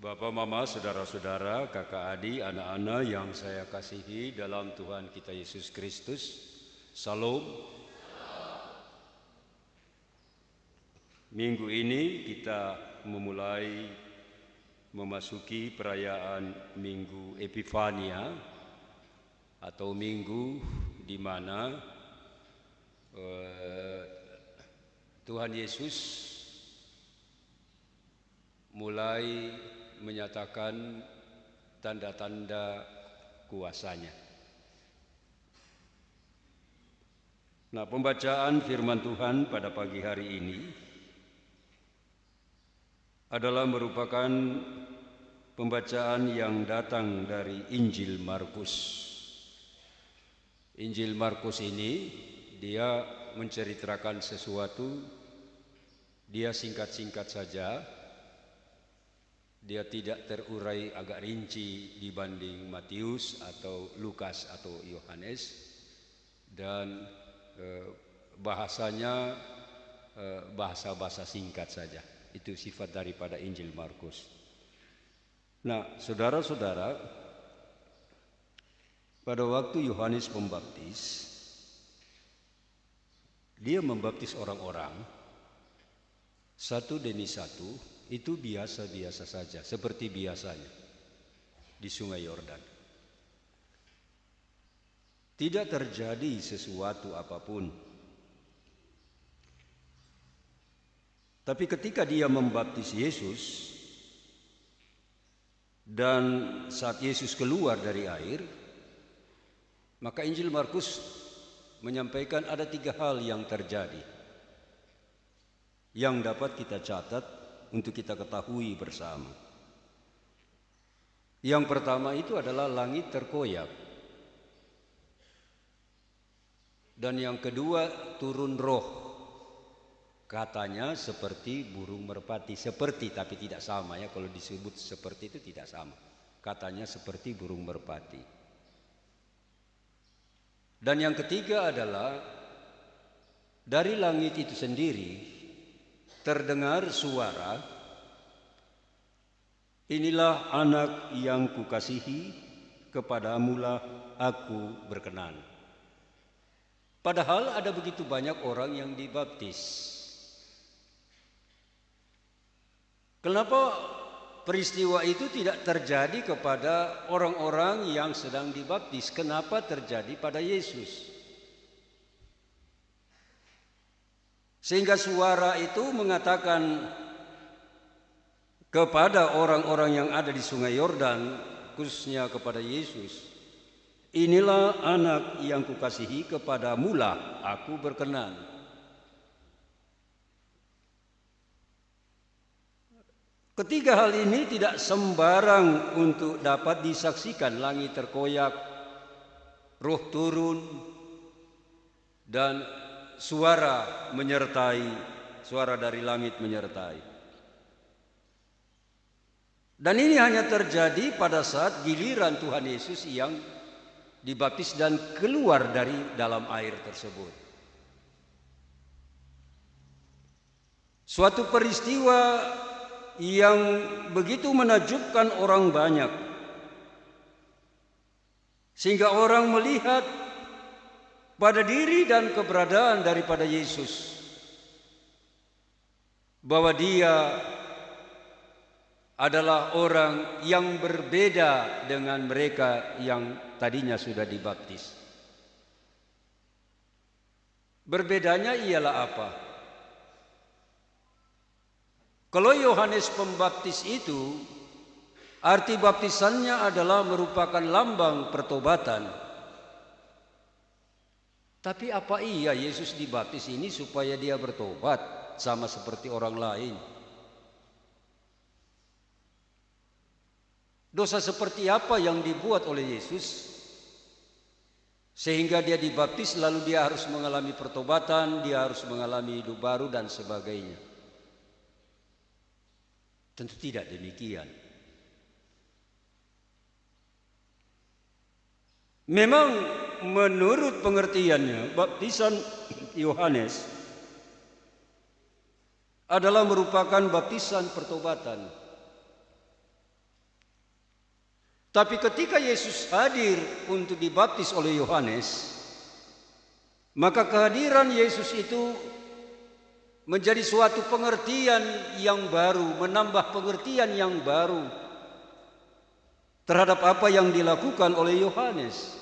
Bapak, Mama, saudara-saudara, kakak adik, anak-anak yang saya kasihi dalam Tuhan kita Yesus Kristus, Salam. Minggu ini kita memasuki perayaan Minggu Epifania atau minggu di mana Tuhan Yesus mulai menyatakan tanda-tanda kuasanya. Nah, pembacaan firman Tuhan pada pagi hari ini adalah merupakan pembacaan yang datang dari Injil Markus. Injil Markus ini dia menceritakan sesuatu, dia singkat-singkat saja. Dia tidak terurai agak rinci dibanding Matius atau Lukas atau Yohanes, dan bahasanya bahasa-bahasa singkat saja. Itu sifat daripada Injil Markus. Nah, saudara-saudara, pada waktu Yohanes Pembaptis, dia membaptis orang-orang satu demi satu. Itu biasa-biasa saja, seperti biasanya di Sungai Yordan. Tidak terjadi sesuatu apapun. Tapi ketika dia membaptis Yesus, dan saat Yesus keluar dari air, maka Injil Markus menyampaikan ada 3 hal yang terjadi yang dapat kita catat untuk kita ketahui bersama. Yang pertama itu adalah langit terkoyak. Dan yang kedua turun roh. Katanya seperti burung merpati. Seperti, tapi tidak sama ya. Kalau disebut seperti itu tidak sama. Katanya seperti burung merpati. Dan yang ketiga adalah dari langit itu sendiri terdengar suara, "Inilah anak yang kukasihi, kepadamulah aku berkenan." Padahal ada begitu banyak orang yang dibaptis. Kenapa peristiwa itu tidak terjadi kepada orang-orang yang sedang dibaptis? Kenapa terjadi pada Yesus? Sehingga suara itu mengatakan kepada orang-orang yang ada di Sungai Yordan, khususnya kepada Yesus, "Inilah anak yang kukasihi, kepadamulah aku berkenan." Ketiga hal ini tidak sembarang untuk dapat disaksikan. Langit terkoyak, roh turun, dan suara menyertai, suara dari langit menyertai. Dan ini hanya terjadi pada saat giliran Tuhan Yesus yang dibaptis dan keluar dari dalam air tersebut. Suatu peristiwa yang begitu menakjubkan orang banyak, sehingga orang melihat pada diri dan keberadaan daripada Yesus, bahwa dia adalah orang yang berbeda dengan mereka yang tadinya sudah dibaptis. Berbedanya ialah apa? Kalau Yohanes Pembaptis itu, arti baptisannya adalah merupakan lambang pertobatan. Tapi apa iya Yesus dibaptis ini supaya dia bertobat sama seperti orang lain? Dosa seperti apa yang dibuat oleh Yesus sehingga dia dibaptis lalu dia harus mengalami pertobatan, dia harus mengalami hidup baru dan sebagainya? Tentu tidak demikian. Memang menurut pengertiannya, baptisan Yohanes adalah merupakan baptisan pertobatan. Tapi ketika Yesus hadir untuk dibaptis oleh Yohanes, maka kehadiran Yesus itu menjadi suatu pengertian yang baru, menambah pengertian yang baru terhadap apa yang dilakukan oleh Yohanes.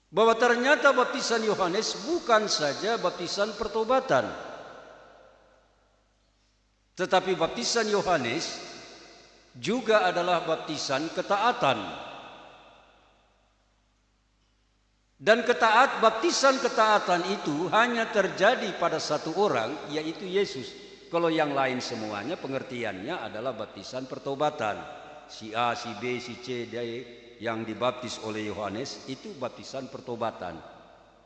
Bahwa ternyata baptisan Yohanes bukan saja baptisan pertobatan, tetapi baptisan Yohanes juga adalah baptisan ketaatan. Dan baptisan ketaatan itu hanya terjadi pada satu orang, yaitu Yesus. Kalau yang lain semuanya pengertiannya adalah baptisan pertobatan. Si A, si B, si C, D yang dibaptis oleh Yohanes itu baptisan pertobatan.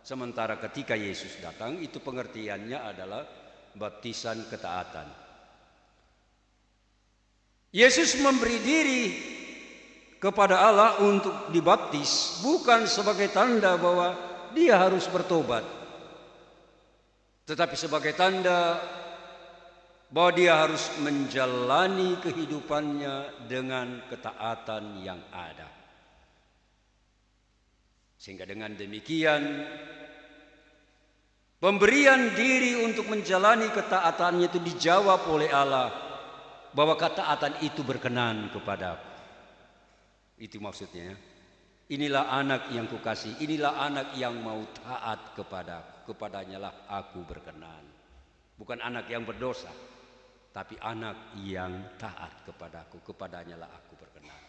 Sementara ketika Yesus datang itu pengertiannya adalah baptisan ketaatan. Yesus memberi diri kepada Allah untuk dibaptis bukan sebagai tanda bahwa dia harus bertobat, tetapi sebagai tanda bahwa dia harus menjalani kehidupannya dengan ketaatan yang ada. Sehingga dengan demikian pemberian diri untuk menjalani ketaatannya itu dijawab oleh Allah, bahwa ketaatan itu berkenan kepadaku. Itu maksudnya. Inilah anak yang kukasihi, inilah anak yang mau taat kepadaku, kepadanya lah aku berkenan. Bukan anak yang berdosa, tapi anak yang taat kepadaku, kepadanya lah aku berkenan.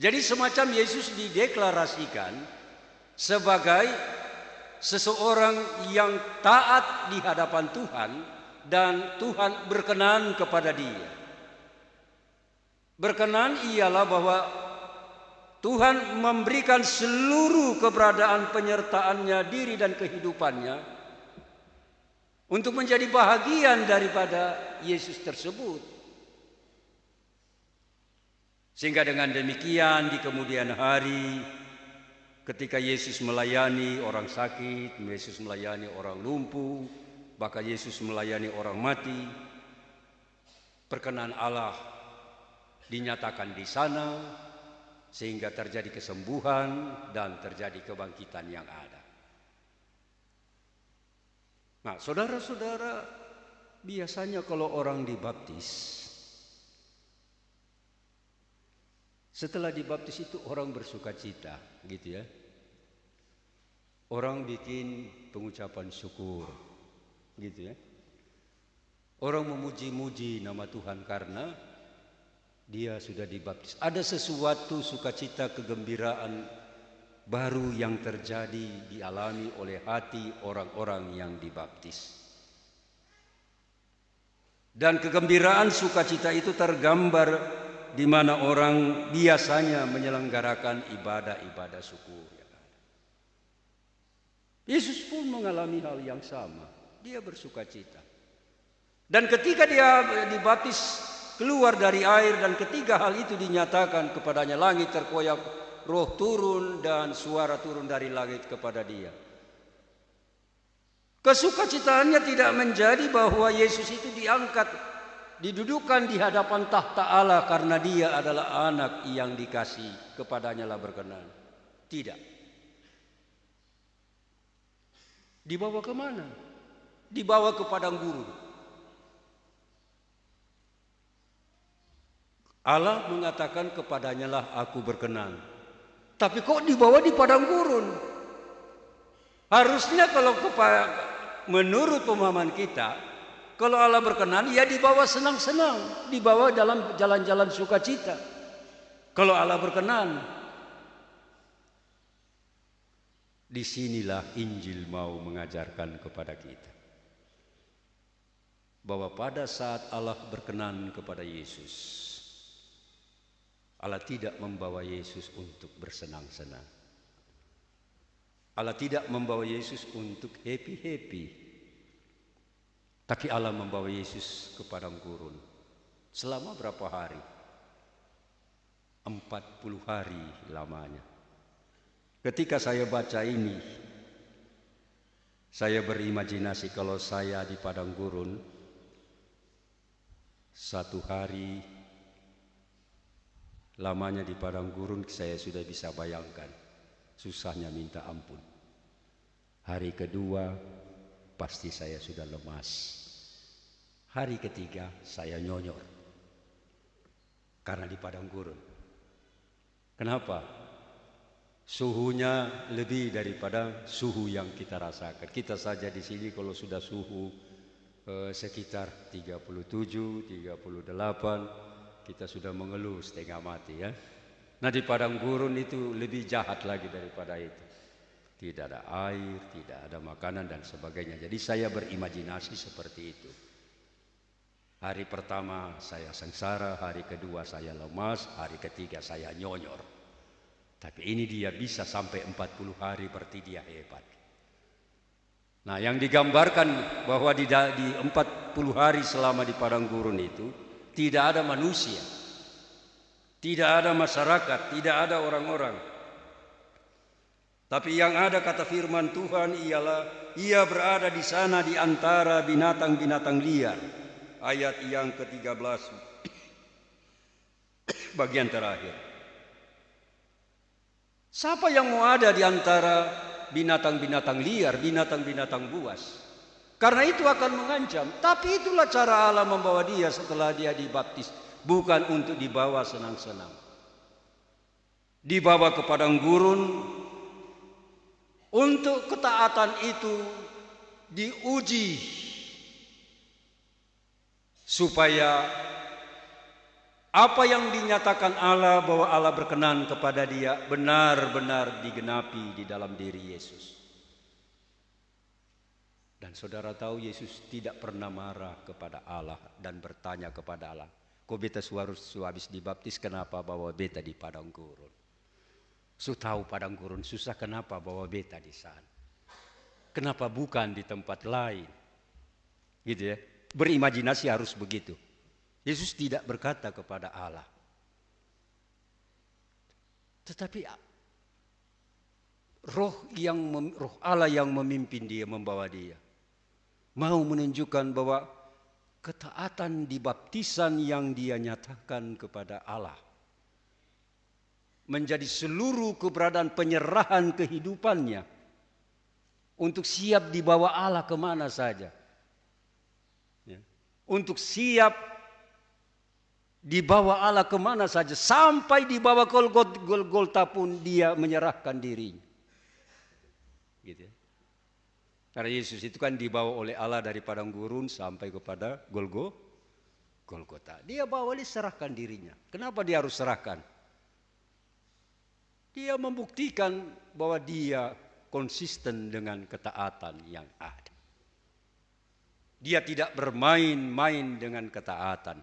Jadi semacam Yesus dideklarasikan sebagai seseorang yang taat di hadapan Tuhan, dan Tuhan berkenan kepada dia. Berkenan ialah bahwa Tuhan memberikan seluruh keberadaan penyertaannya, diri dan kehidupannya untuk menjadi bahagian daripada Yesus tersebut. Sehingga dengan demikian di kemudian hari ketika Yesus melayani orang sakit, Yesus melayani orang lumpuh, bahkan Yesus melayani orang mati, perkenan Allah dinyatakan di sana sehingga terjadi kesembuhan dan terjadi kebangkitan yang ada. Nah, saudara-saudara, biasanya kalau orang dibaptis, setelah dibaptis itu orang bersukacita, gitu ya. Orang bikin pengucapan syukur, gitu ya. Orang memuji-muji nama Tuhan karena dia sudah dibaptis. Ada sesuatu sukacita, kegembiraan baru yang terjadi, dialami oleh hati orang-orang yang dibaptis. Dan kegembiraan sukacita itu tergambar di mana orang biasanya menyelenggarakan ibadah-ibadah syukur. Yesus pun mengalami hal yang sama. Dia bersukacita. Dan ketika dia dibaptis keluar dari air, dan ketiga hal itu dinyatakan kepadanya, langit terkoyak, roh turun dan suara turun dari langit kepada dia. Kesukacitaannya tidak menjadi bahwa Yesus itu diangkat, didudukan di hadapan tahta Allah karena dia adalah anak yang dikasihi, kepadanya lah berkenan. Tidak. Dibawa kemana? Dibawa ke padang gurun. Allah mengatakan kepadanya lah aku berkenan. Tapi kok dibawa di padang gurun? Harusnya kalau menurut pemahaman kita, kalau Allah berkenan, ya dibawa senang-senang, dibawa dalam jalan-jalan sukacita. Kalau Allah berkenan, disinilah Injil mau mengajarkan kepada kita bahwa pada saat Allah berkenan kepada Yesus, Allah tidak membawa Yesus untuk bersenang-senang. Allah tidak membawa Yesus untuk happy-happy. Tapi Allah membawa Yesus ke padang gurun. Selama berapa hari? 40 hari lamanya. Ketika saya baca ini, saya berimajinasi kalau saya di padang gurun, 1 hari lamanya di padang gurun saya sudah bisa bayangkan. Susahnya minta ampun. Hari kedua pasti saya sudah lemas. Hari ketiga saya nyonyor. Karena di padang gurun. Kenapa? Suhunya lebih daripada suhu yang kita rasakan. Kita saja di sini kalau sudah suhu sekitar 37, 38, kita sudah mengeluh setengah mati ya. Nah di padang gurun itu lebih jahat lagi daripada itu. Tidak ada air, tidak ada makanan dan sebagainya. Jadi saya berimajinasi seperti itu. Hari pertama saya sengsara, hari kedua saya lemas, hari ketiga saya nyonyor. Tapi ini dia bisa sampai 40 hari, berarti dia hebat. Nah yang digambarkan bahwa di 40 hari selama di padang gurun itu tidak ada manusia, tidak ada masyarakat, tidak ada orang-orang. Tapi yang ada kata firman Tuhan ialah ia berada di sana di antara binatang-binatang liar. Ayat yang ke-13 bagian terakhir. Siapa yang mau ada di antara binatang-binatang liar, binatang-binatang buas? Karena itu akan mengancam. Tapi itulah cara Allah membawa dia setelah dia dibaptis. Bukan untuk dibawa senang-senang. Dibawa ke padang gurun. Untuk ketaatan itu diuji. Supaya apa yang dinyatakan Allah bahwa Allah berkenan kepada dia benar-benar digenapi di dalam diri Yesus. Dan saudara tahu Yesus tidak pernah marah kepada Allah dan bertanya kepada Allah, kok beta habis dibaptis kenapa bawa beta di padang gurun? Su tahu padang gurun susah, kenapa bawa beta di sana? Kenapa bukan di tempat lain? Gitu ya. Berimajinasi harus begitu. Yesus tidak berkata kepada Allah. Tetapi roh Allah yang memimpin dia, membawa dia. Mau menunjukkan bahwa ketaatan di baptisan yang dia nyatakan kepada Allah. Menjadi seluruh keberadaan penyerahan kehidupannya. Untuk siap dibawa Allah kemana saja. Ya. Untuk siap dibawa Allah kemana saja, sampai dibawa Golgota pun dia menyerahkan dirinya. Gitu ya. Karena Yesus itu kan dibawa oleh Allah dari padang gurun sampai kepada Golgota. Dia bawa, dia serahkan dirinya. Kenapa dia harus serahkan? Dia membuktikan bahwa dia konsisten dengan ketaatan yang ada. Dia tidak bermain-main dengan ketaatan.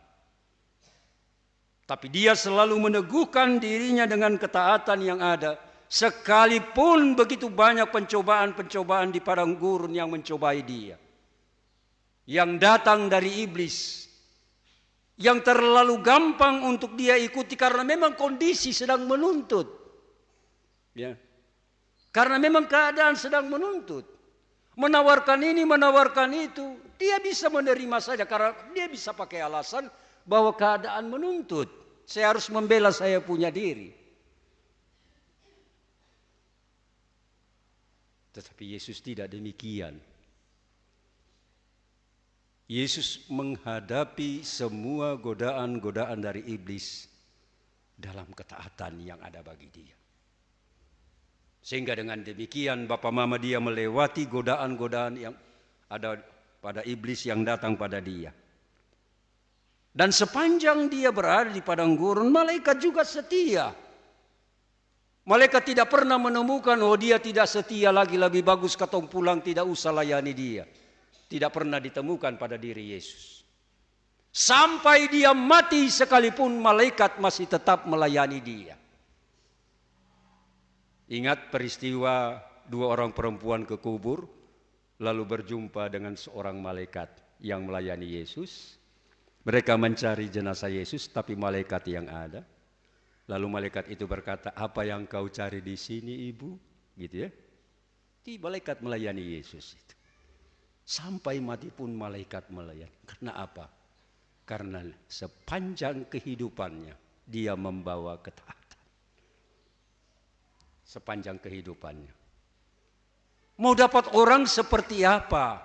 Tapi dia selalu meneguhkan dirinya dengan ketaatan yang ada. Sekalipun begitu banyak pencobaan-pencobaan di padang gurun yang mencobai dia. Yang datang dari iblis. Yang terlalu gampang untuk dia ikuti karena memang kondisi sedang menuntut. Ya. Karena memang keadaan sedang menuntut. Menawarkan ini, menawarkan itu. Dia bisa menerima saja karena dia bisa pakai alasan bahwa keadaan menuntut. Saya harus membela saya punya diri. Tetapi Yesus tidak demikian. Yesus menghadapi semua godaan-godaan dari iblis dalam ketaatan yang ada bagi dia. Sehingga dengan demikian Bapa Mama dia melewati godaan-godaan yang ada pada iblis yang datang pada dia. Dan sepanjang dia berada di padang gurun, malaikat juga setia. Malaikat tidak pernah menemukan, oh dia tidak setia lagi, lebih bagus katong pulang, tidak usah layani dia. Tidak pernah ditemukan pada diri Yesus. Sampai dia mati sekalipun malaikat masih tetap melayani dia. Ingat peristiwa dua orang perempuan ke kubur, lalu berjumpa dengan seorang malaikat yang melayani Yesus. Mereka mencari jenazah Yesus, tapi malaikat yang ada. Lalu malaikat itu berkata, apa yang kau cari di sini ibu? Gitu ya. Di malaikat melayani Yesus itu. Sampai mati pun malaikat melayani. Karena apa? Karena sepanjang kehidupannya dia membawa ketaatan sepanjang kehidupannya. Mau dapat orang seperti apa?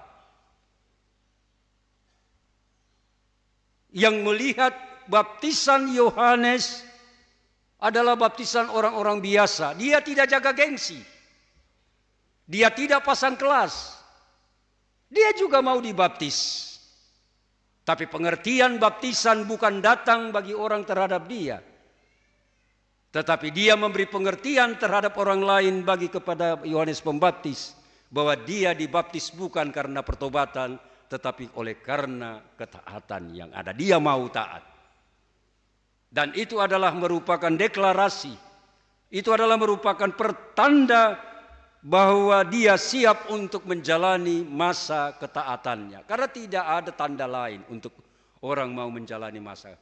Yang melihat baptisan Yohanes adalah baptisan orang-orang biasa. Dia tidak jaga gengsi. Dia tidak pasang kelas. Dia juga mau dibaptis. Tapi pengertian baptisan bukan datang bagi orang terhadap dia. Tetapi dia memberi pengertian terhadap orang lain bagi kepada Yohanes Pembaptis. Bahwa dia dibaptis bukan karena pertobatan, tetapi oleh karena ketaatan yang ada. Dia mau taat. Dan itu adalah merupakan deklarasi. Itu adalah merupakan pertanda bahwa dia siap untuk menjalani masa ketaatannya. Karena tidak ada tanda lain untuk orang mau menjalani masa.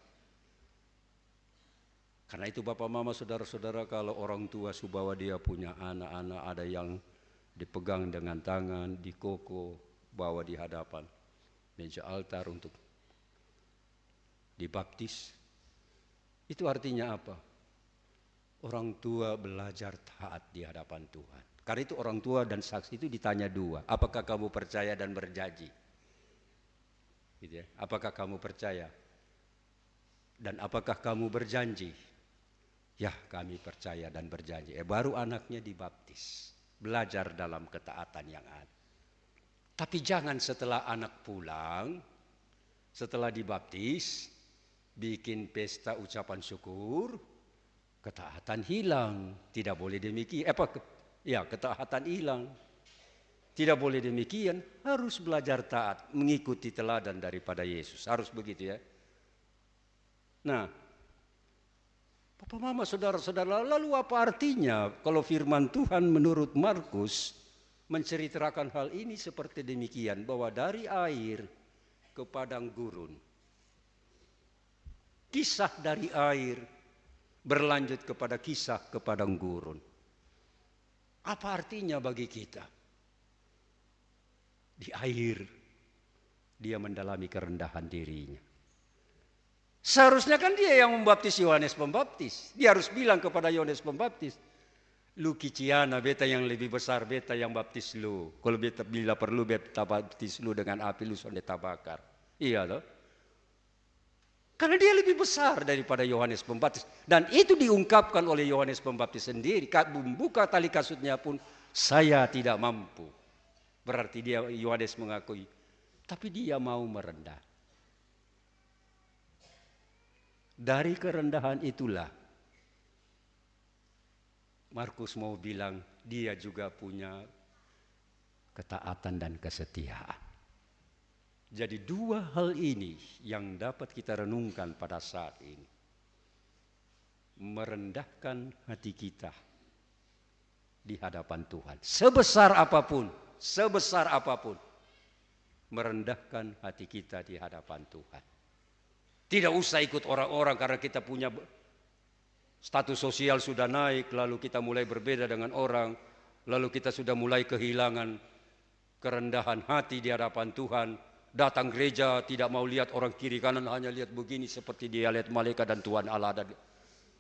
Karena itu Bapak Mama Saudara-saudara, kalau orang tua subawa dia punya anak-anak, ada yang dipegang dengan tangan, dikoko, bawa di hadapan meja altar untuk dibaptis. Itu artinya apa? Orang tua belajar taat di hadapan Tuhan. Karena itu orang tua dan saksi itu ditanya dua. Apakah kamu percaya dan berjanji? Gitu ya. Apakah kamu percaya? Dan apakah kamu berjanji? Ya, kami percaya dan berjanji. Baru anaknya dibaptis. Belajar dalam ketaatan yang ada. Tapi jangan setelah anak pulang, setelah dibaptis, bikin pesta ucapan syukur, ketaatan hilang. Tidak boleh demikian. Ketaatan hilang. Tidak boleh demikian. Harus belajar taat, mengikuti teladan daripada Yesus. Harus begitu ya. Nah, Bapak Mama Saudara-saudara, lalu apa artinya kalau firman Tuhan menurut Markus menceritakan hal ini seperti demikian, bahwa dari air ke padang gurun, kisah dari air berlanjut kepada kisah ke padang gurun. Apa artinya bagi kita? Di air dia mendalami kerendahan dirinya. Seharusnya kan dia yang membaptis Yohanes Pembaptis. Dia harus bilang kepada Yohanes Pembaptis, lu kiciana, beta yang lebih besar, beta yang baptis lu. Kalau beta bila perlu beta baptis lu dengan api, lu soneta bakar. Iya loh. Karena dia lebih besar daripada Yohanes Pembaptis. Dan itu diungkapkan oleh Yohanes Pembaptis sendiri. Membuka tali kasutnya pun, saya tidak mampu. Berarti dia Yohanes mengakui. Tapi dia mau merendah. Dari kerendahan itulah Markus mau bilang dia juga punya ketaatan dan kesetiaan. Jadi dua hal ini yang dapat kita renungkan pada saat ini. Merendahkan hati kita di hadapan Tuhan. Sebesar apapun, merendahkan hati kita di hadapan Tuhan. Tidak usah ikut orang-orang karena kita punya status sosial sudah naik, lalu kita mulai berbeda dengan orang, lalu kita sudah mulai kehilangan kerendahan hati di hadapan Tuhan. Datang gereja tidak mau lihat orang kiri kanan, hanya lihat begini seperti dia lihat malaikat dan Tuhan Allah ada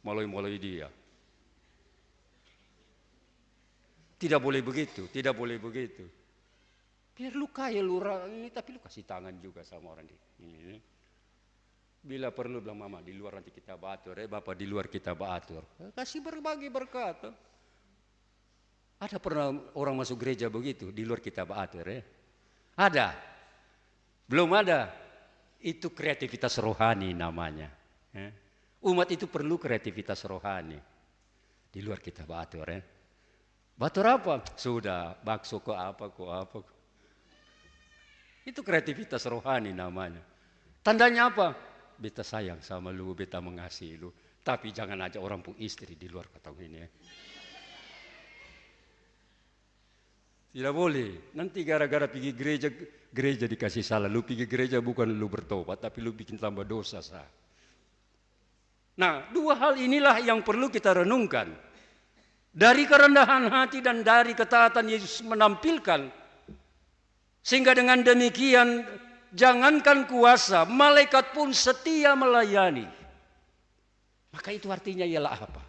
melalui dia. Tidak boleh begitu, tidak boleh begitu. Biar lu kaya lu ini, tapi lu kasih tangan juga sama orang ini. Bila perlu bilang mama di luar nanti kita batur, bapak di luar kita batur. Kasih berbagi berkat. Ada pernah orang masuk gereja begitu, di luar kita batur ya? Ada? Belum ada. Itu kreativitas rohani namanya. Umat itu perlu kreativitas rohani. Di luar kita batur ya. Batur apa? Sudah, bakso kok apa. Itu kreativitas rohani namanya. Tandanya apa? Beta sayang sama lu, beta mengasihi lu. Tapi jangan aja orang pun istri di luar kata ini ya. Tidak boleh. Nanti gara-gara pergi gereja dikasih salah. Lu pergi gereja bukan lu bertobat, tapi lu bikin tambah dosa sah. Nah, dua hal inilah yang perlu kita renungkan. Dari kerendahan hati dan dari ketaatan Yesus menampilkan. Sehingga dengan demikian jangankan kuasa, malaikat pun setia melayani. Maka itu artinya ialah apa?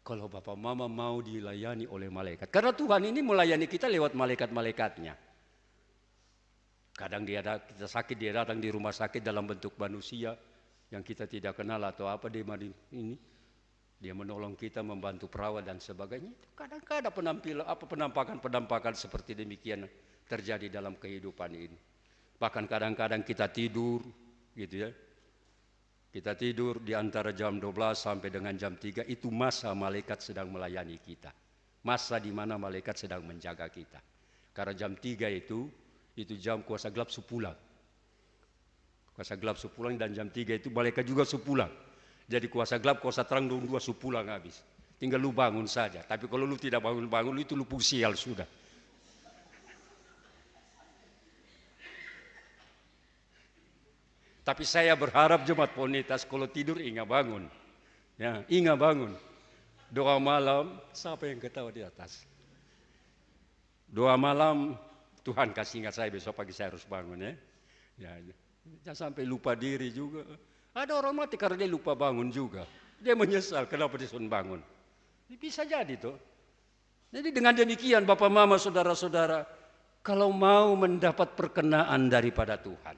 Kalau Bapak Mama mau dilayani oleh malaikat. Karena Tuhan ini melayani kita lewat malaikat-malaikatnya. Kadang kita sakit, dia datang di rumah sakit dalam bentuk manusia yang kita tidak kenal atau apa, dia ini. Dia menolong kita, membantu perawat dan sebagainya. Kadang-kadang penampakan seperti demikian terjadi dalam kehidupan ini. Bahkan kadang-kadang kita tidur, gitu ya. Kita tidur di antara jam 12 sampai dengan jam 3, itu masa malaikat sedang melayani kita. Masa di mana malaikat sedang menjaga kita. Karena jam 3 itu jam kuasa gelap sepulang. Kuasa gelap sepulang, dan jam 3 itu malaikat juga sepulang. Jadi kuasa gelap, kuasa terang, dua sepulang habis. Tinggal lu bangun saja. Tapi kalau lu tidak bangun-bangun, itu lu sial sudah. Tapi saya berharap jemaat Ponitas kalau tidur ingat bangun. Ya, ingat bangun. Doa malam, siapa yang ketawa di atas? Doa malam, Tuhan kasih ingat saya besok pagi saya harus bangun ya. Jangan sampai lupa diri juga. Ada orang mati karena dia lupa bangun juga. Dia menyesal kenapa dia sudah bangun. Ini bisa jadi tuh. Jadi dengan demikian Bapak Mama saudara-saudara, kalau mau mendapat perkenaan daripada Tuhan,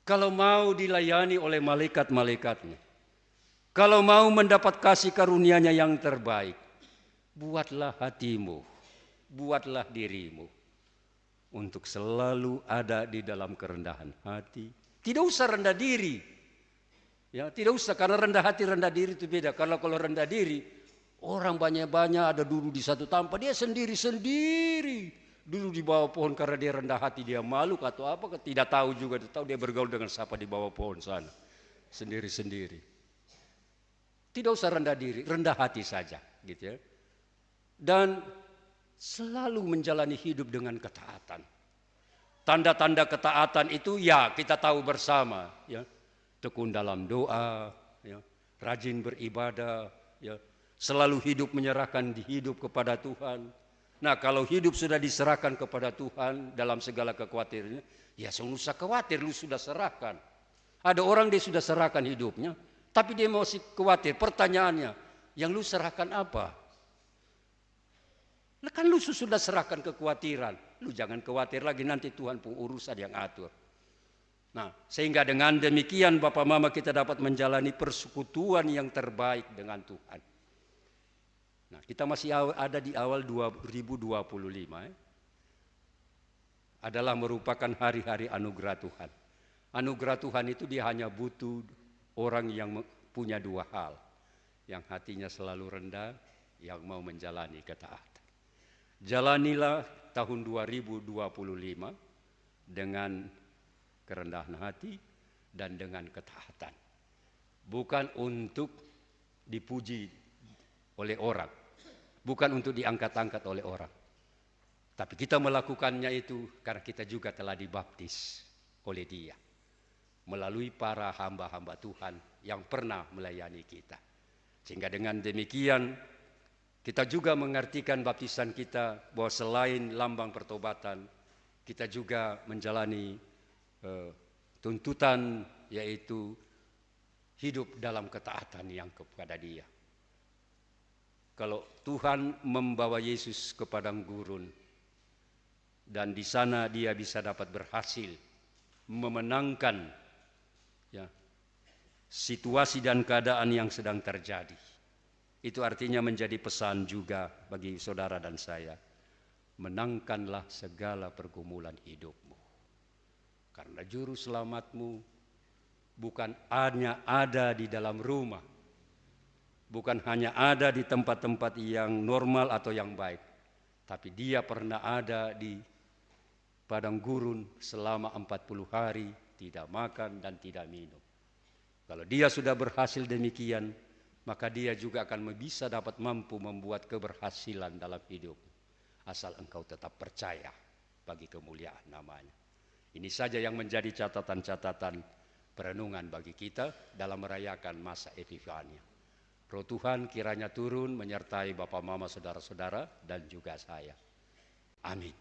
kalau mau dilayani oleh malaikat-malaikatnya, kalau mau mendapat kasih karunia-Nya yang terbaik, buatlah hatimu, buatlah dirimu untuk selalu ada di dalam kerendahan hati. Tidak usah rendah diri. Ya, tidak usah, karena rendah hati, rendah diri itu beda. Kalau rendah diri, orang banyak-banyak ada dulu di satu tempat, dia sendiri-sendiri. Dulu di bawah pohon karena dia rendah hati, dia malu atau apa, tidak tahu juga, tahu dia bergaul dengan siapa di bawah pohon sana. Sendiri-sendiri. Tidak usah rendah diri, rendah hati saja, gitu ya. Dan selalu menjalani hidup dengan ketaatan. Tanda-tanda ketaatan itu ya kita tahu bersama, ya. Tekun dalam doa, ya. Rajin beribadah, ya. Selalu hidup menyerahkan hidup kepada Tuhan. Nah, kalau hidup sudah diserahkan kepada Tuhan dalam segala kekhawatirannya, ya jangan usah khawatir, lu sudah serahkan. Ada orang dia sudah serahkan hidupnya, tapi dia masih khawatir. Pertanyaannya, yang lu serahkan apa? Kan lu sudah serahkan kekhawatiran. Lu jangan khawatir lagi, nanti Tuhan pun urusan yang atur. Nah, sehingga dengan demikian Bapak Mama kita dapat menjalani persekutuan yang terbaik dengan Tuhan. Nah, kita masih ada di awal 2025 ya. Adalah merupakan hari-hari anugerah Tuhan. Anugerah Tuhan itu dia hanya butuh orang yang punya dua hal. Yang hatinya selalu rendah, yang mau menjalani ketaatan. Jalanilah tahun 2025 dengan kerendahan hati dan dengan ketaatan. Bukan untuk dipuji oleh orang, bukan untuk diangkat-angkat oleh orang. Tapi kita melakukannya itu karena kita juga telah dibaptis oleh Dia. Melalui para hamba-hamba Tuhan yang pernah melayani kita. Sehingga dengan demikian kita juga mengartikan baptisan kita bahwa selain lambang pertobatan, kita juga menjalani tuntutan, yaitu hidup dalam ketaatan yang kepada Dia. Kalau Tuhan membawa Yesus ke padang gurun dan di sana dia bisa dapat berhasil memenangkan ya, situasi dan keadaan yang sedang terjadi. Itu artinya menjadi pesan juga bagi saudara dan saya. Menangkanlah segala pergumulan hidupmu. Karena juru selamatmu bukan hanya ada di dalam rumah. Bukan hanya ada di tempat-tempat yang normal atau yang baik. Tapi dia pernah ada di padang gurun selama 40 hari. Tidak makan dan tidak minum. Kalau dia sudah berhasil demikian, maka dia juga akan bisa dapat mampu membuat keberhasilan dalam hidup. Asal engkau tetap percaya bagi kemuliaan namanya. Ini saja yang menjadi catatan-catatan perenungan bagi kita dalam merayakan masa Epifania. Roh Tuhan kiranya turun menyertai Bapak Mama saudara-saudara dan juga saya. Amin.